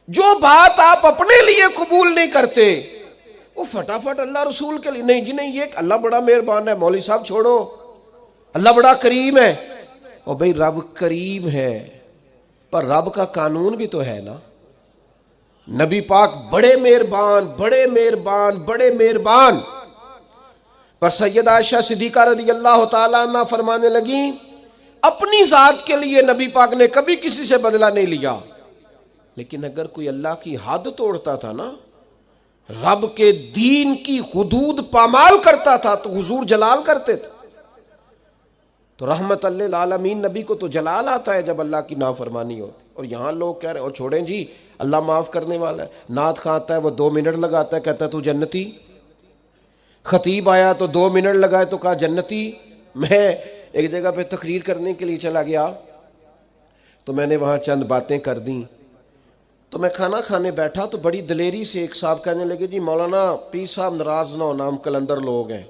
جو بات آپ اپنے لیے قبول نہیں کرتے وہ فٹافٹ اللہ رسول کے لیے نہیں جی نہیں، یہ اللہ بڑا مہربان ہے، مولوی صاحب چھوڑو، اللہ بڑا کریم ہے۔ اور بھئی رب کریم ہے پر رب کا قانون بھی تو ہے نا۔ نبی پاک بڑے مہربان بڑے مہربان بڑے مہربان، پر سیدہ عائشہ صدیقہ رضی اللہ تعالیٰ عنہ فرمانے لگیں اپنی ذات کے لیے نبی پاک نے کبھی کسی سے بدلہ نہیں لیا، لیکن اگر کوئی اللہ کی حد توڑتا تھا نا، رب کے دین کی حدود پامال کرتا تھا تو حضور جلال کرتے تھے۔ تو رحمت للعالمین نبی کو تو جلال آتا ہے جب اللہ کی نافرمانی ہوتی۔ اور یہاں لوگ کہہ رہے ہیں اور چھوڑیں جی اللہ معاف کرنے والا ہے، نعت خواں آتا ہے وہ 2 منٹ لگاتا ہے کہتا ہے تو جنتی، خطیب آیا تو 2 منٹ لگائے تو کہا جنتی۔ میں ایک جگہ پہ تقریر کرنے کے لیے چلا گیا تو میں نے وہاں چند باتیں کر دیں، تو میں کھانا کھانے بیٹھا تو بڑی دلیری سے ایک صاحب کہنے لگے جی مولانا پیر صاحب ناراض نہ ہونا، ہم قلندر لوگ ہیں۔